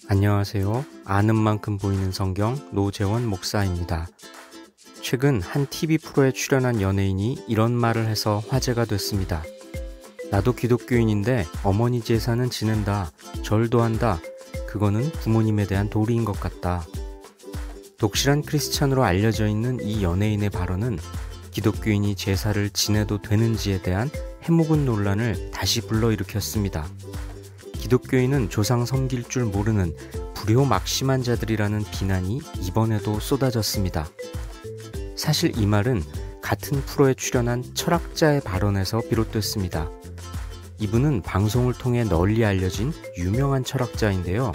안녕하세요. 아는 만큼 보이는 성경 노재원 목사입니다. 최근 한 TV 프로에 출연한 연예인이 이런 말을 해서 화제가 됐습니다. 나도 기독교인인데 어머니 제사는 지낸다, 절도 한다. 그거는 부모님에 대한 도리인 것 같다. 독실한 크리스찬으로 알려져 있는 이 연예인의 발언은 기독교인이 제사를 지내도 되는지에 대한 해묵은 논란을 다시 불러일으켰습니다. 기독교인은 조상 섬길 줄 모르는 불효막심한 자들이라는 비난이 이번에도 쏟아졌습니다. 사실 이 말은 같은 프로에 출연한 철학자의 발언에서 비롯됐습니다. 이분은 방송을 통해 널리 알려진 유명한 철학자인데요.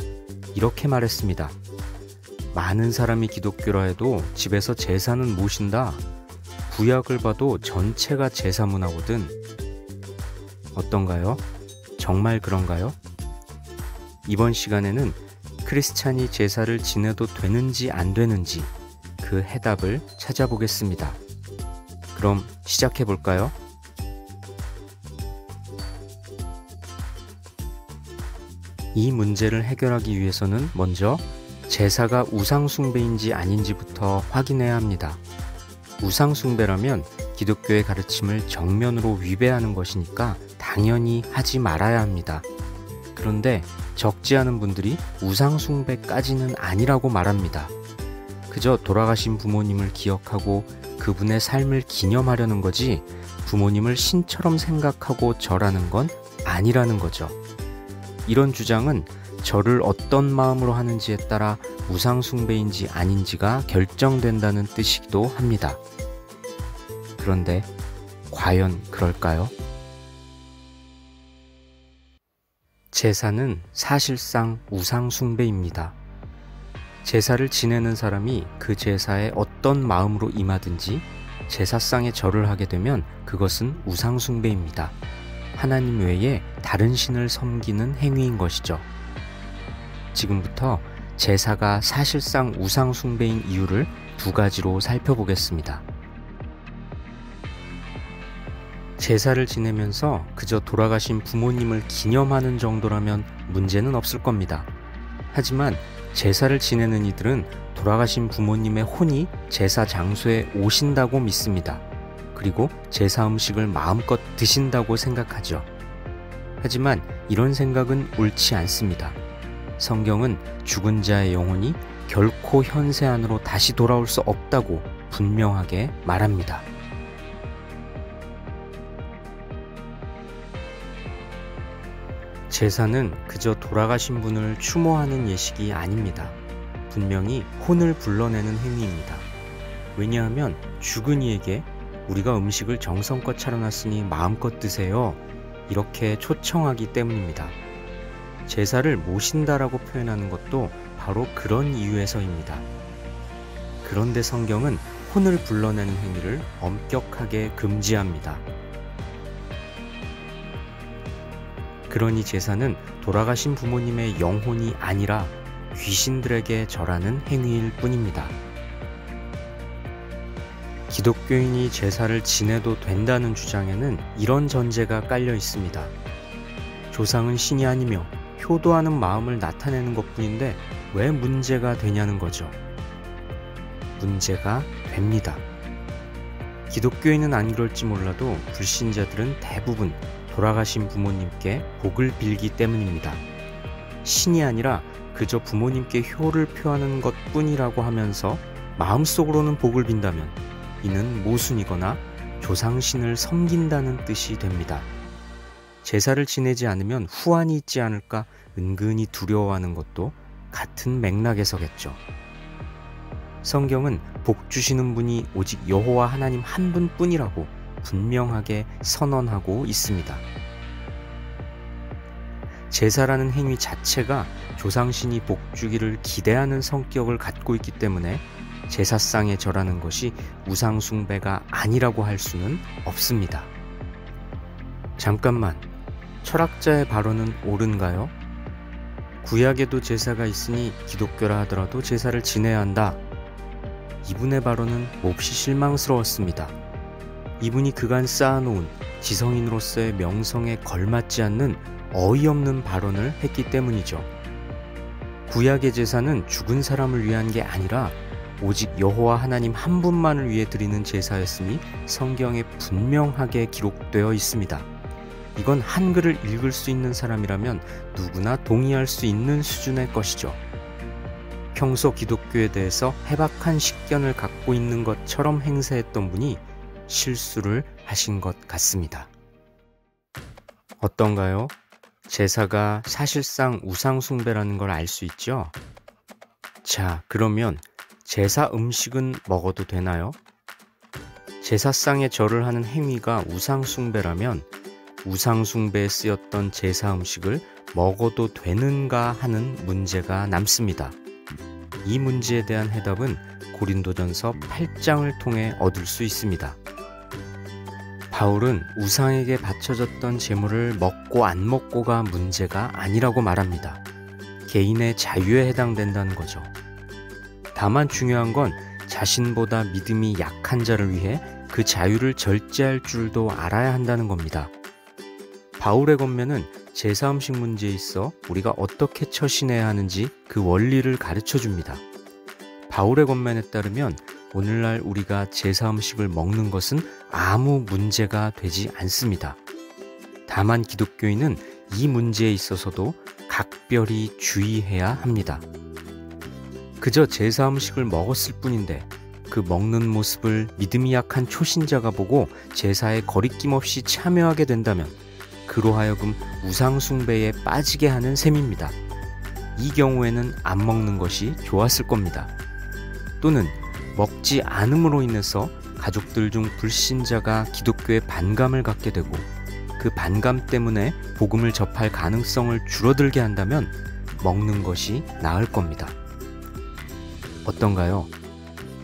이렇게 말했습니다. 많은 사람이 기독교라 해도 집에서 제사는 모신다. 구약을 봐도 전체가 제사 문화거든. 어떤가요? 정말 그런가요? 이번 시간에는 크리스찬이 제사를 지내도 되는지 안 되는지 그 해답을 찾아보겠습니다. 그럼 시작해 볼까요? 이 문제를 해결하기 위해서는 먼저 제사가 우상숭배인지 아닌지부터 확인해야 합니다. 우상숭배라면 기독교의 가르침을 정면으로 위배하는 것이니까 당연히 하지 말아야 합니다. 그런데 적지 않은 분들이 우상숭배까지는 아니라고 말합니다. 그저 돌아가신 부모님을 기억하고 그분의 삶을 기념하려는 거지 부모님을 신처럼 생각하고 절하는 건 아니라는 거죠. 이런 주장은 절을 어떤 마음으로 하는지에 따라 우상숭배인지 아닌지가 결정된다는 뜻이기도 합니다. 그런데 과연 그럴까요? 제사는 사실상 우상숭배입니다. 제사를 지내는 사람이 그 제사에 어떤 마음으로 임하든지 제사상에 절을 하게 되면 그것은 우상숭배입니다. 하나님 외에 다른 신을 섬기는 행위인 것이죠. 지금부터 제사가 사실상 우상숭배인 이유를 두 가지로 살펴보겠습니다. 제사를 지내면서 그저 돌아가신 부모님을 기념하는 정도라면 문제는 없을 겁니다. 하지만 제사를 지내는 이들은 돌아가신 부모님의 혼이 제사 장소에 오신다고 믿습니다. 그리고 제사 음식을 마음껏 드신다고 생각하죠. 하지만 이런 생각은 옳지 않습니다. 성경은 죽은 자의 영혼이 결코 현세 안으로 다시 돌아올 수 없다고 분명하게 말합니다. 제사는 그저 돌아가신 분을 추모하는 예식이 아닙니다. 분명히 혼을 불러내는 행위입니다. 왜냐하면 죽은 이에게 우리가 음식을 정성껏 차려놨으니 마음껏 드세요. 이렇게 초청하기 때문입니다. 제사를 모신다라고 표현하는 것도 바로 그런 이유에서입니다. 그런데 성경은 혼을 불러내는 행위를 엄격하게 금지합니다. 그러니 제사는 돌아가신 부모님의 영혼이 아니라 귀신들에게 절하는 행위일 뿐입니다. 기독교인이 제사를 지내도 된다는 주장에는 이런 전제가 깔려 있습니다. 조상은 신이 아니며 효도하는 마음을 나타내는 것뿐인데 왜 문제가 되냐는 거죠. 문제가 됩니다. 기독교인은 안 그럴지 몰라도 불신자들은 대부분 돌아가신 부모님께 복을 빌기 때문입니다. 신이 아니라 그저 부모님께 효를 표하는 것뿐이라고 하면서 마음속으로는 복을 빈다면 이는 모순이거나 조상신을 섬긴다는 뜻이 됩니다. 제사를 지내지 않으면 후환이 있지 않을까 은근히 두려워하는 것도 같은 맥락에서겠죠. 성경은 복 주시는 분이 오직 여호와 하나님 한 분뿐이라고 분명하게 선언하고 있습니다. 제사라는 행위 자체가 조상신이 복 주기를 기대하는 성격을 갖고 있기 때문에 제사상에 절하는 것이 우상숭배가 아니라고 할 수는 없습니다. 잠깐만, 철학자의 발언은 옳은가요? 구약에도 제사가 있으니 기독교라 하더라도 제사를 지내야 한다. 이분의 발언은 몹시 실망스러웠습니다. 이분이 그간 쌓아놓은 지성인으로서의 명성에 걸맞지 않는 어이없는 발언을 했기 때문이죠. 구약의 제사는 죽은 사람을 위한 게 아니라 오직 여호와 하나님 한 분만을 위해 드리는 제사였음이 성경에 분명하게 기록되어 있습니다. 이건 한글을 읽을 수 있는 사람이라면 누구나 동의할 수 있는 수준의 것이죠. 평소 기독교에 대해서 해박한 식견을 갖고 있는 것처럼 행세했던 분이 실수를 하신 것 같습니다. 어떤가요? 제사가 사실상 우상숭배라는 걸 알 수 있죠? 자, 그러면 제사 음식은 먹어도 되나요? 제사상에 절을 하는 행위가 우상숭배라면 우상숭배에 쓰였던 제사 음식을 먹어도 되는가 하는 문제가 남습니다. 이 문제에 대한 해답은 고린도전서 8장을 통해 얻을 수 있습니다. 바울은 우상에게 바쳐졌던 제물을 먹고 안 먹고가 문제가 아니라고 말합니다. 개인의 자유에 해당된다는 거죠. 다만 중요한 건 자신보다 믿음이 약한 자를 위해 그 자유를 절제할 줄도 알아야 한다는 겁니다. 바울의 권면은 제사 음식 문제에 있어 우리가 어떻게 처신해야 하는지 그 원리를 가르쳐 줍니다. 바울의 권면에 따르면 오늘날 우리가 제사 음식을 먹는 것은 아무 문제가 되지 않습니다. 다만 기독교인은 이 문제에 있어서도 각별히 주의해야 합니다. 그저 제사 음식을 먹었을 뿐인데 그 먹는 모습을 믿음이 약한 초신자가 보고 제사에 거리낌 없이 참여하게 된다면 그로 하여금 우상숭배에 빠지게 하는 셈입니다. 이 경우에는 안 먹는 것이 좋았을 겁니다. 또는 먹지 않음으로 인해서 가족들 중 불신자가 기독교에 반감을 갖게 되고 그 반감 때문에 복음을 접할 가능성을 줄어들게 한다면 먹는 것이 나을 겁니다. 어떤가요?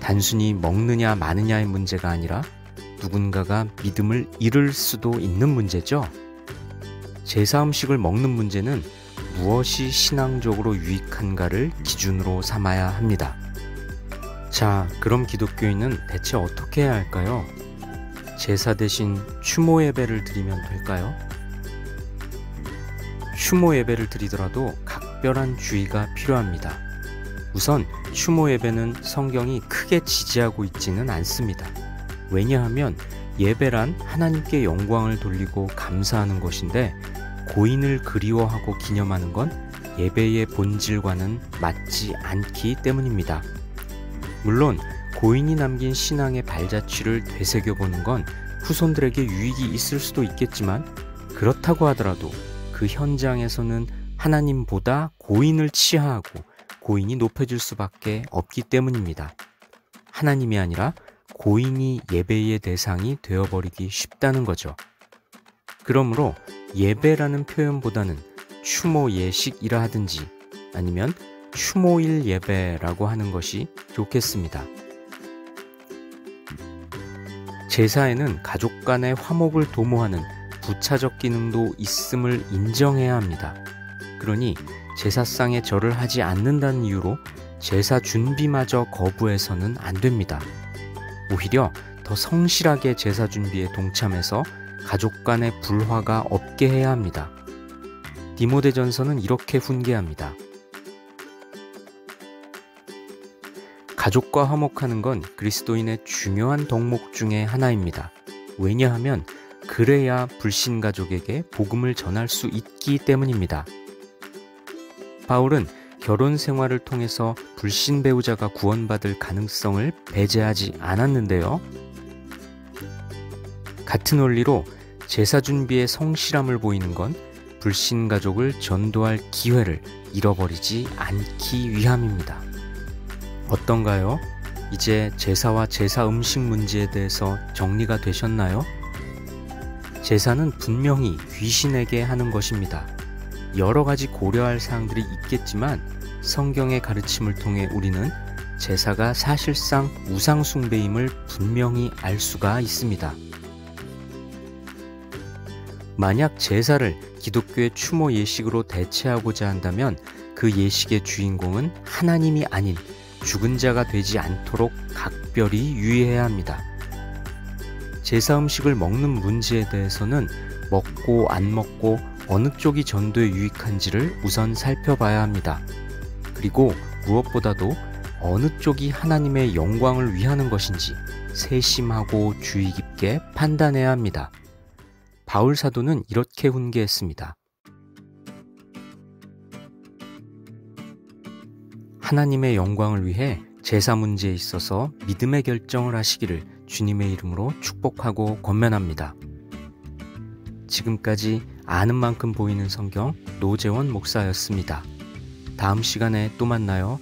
단순히 먹느냐 마느냐의 문제가 아니라 누군가가 믿음을 잃을 수도 있는 문제죠. 제사 음식을 먹는 문제는 무엇이 신앙적으로 유익한가를 기준으로 삼아야 합니다. 자, 그럼 기독교인은 대체 어떻게 해야 할까요? 제사 대신 추모 예배를 드리면 될까요? 추모 예배를 드리더라도 각별한 주의가 필요합니다. 우선 추모 예배는 성경이 크게 지지하고 있지는 않습니다. 왜냐하면 예배란 하나님께 영광을 돌리고 감사하는 것인데 고인을 그리워하고 기념하는 건 예배의 본질과는 맞지 않기 때문입니다. 물론 고인이 남긴 신앙의 발자취를 되새겨보는 건 후손들에게 유익이 있을 수도 있겠지만 그렇다고 하더라도 그 현장에서는 하나님보다 고인을 치하하고 고인이 높여질 수밖에 없기 때문입니다. 하나님이 아니라 고인이 예배의 대상이 되어버리기 쉽다는 거죠. 그러므로 예배라는 표현보다는 추모 예식이라 하든지 아니면 추모일 예배라고 하는 것이 좋겠습니다. 제사에는 가족 간의 화목을 도모하는 부차적 기능도 있음을 인정해야 합니다. 그러니 제사상에 절을 하지 않는다는 이유로 제사 준비마저 거부해서는 안 됩니다. 오히려 더 성실하게 제사 준비에 동참해서 가족 간의 불화가 없게 해야 합니다. 디모데전서는 이렇게 훈계합니다. 가족과 화목하는 건 그리스도인의 중요한 덕목 중에 하나입니다. 왜냐하면 그래야 불신 가족에게 복음을 전할 수 있기 때문입니다. 바울은 결혼 생활을 통해서 불신 배우자가 구원받을 가능성을 배제하지 않았는데요. 같은 원리로 제사 준비에 성실함을 보이는 건 불신 가족을 전도할 기회를 잃어버리지 않기 위함입니다. 어떤가요? 이제 제사와 제사 음식 문제에 대해서 정리가 되셨나요? 제사는 분명히 귀신에게 하는 것입니다. 여러 가지 고려할 사항들이 있겠지만 성경의 가르침을 통해 우리는 제사가 사실상 우상숭배임을 분명히 알 수가 있습니다. 만약 제사를 기독교의 추모 예식으로 대체하고자 한다면 그 예식의 주인공은 하나님이 아닌 죽은 자가 되지 않도록 각별히 유의해야 합니다. 제사 음식을 먹는 문제에 대해서는 먹고 안 먹고 어느 쪽이 전도에 유익한지를 우선 살펴봐야 합니다. 그리고 무엇보다도 어느 쪽이 하나님의 영광을 위하는 것인지 세심하고 주의 깊게 판단해야 합니다. 바울 사도는 이렇게 훈계했습니다. 하나님의 영광을 위해 제사 문제에 있어서 믿음의 결정을 하시기를 주님의 이름으로 축복하고 권면합니다. 지금까지 아는 만큼 보이는 성경 노재원 목사였습니다. 다음 시간에 또 만나요.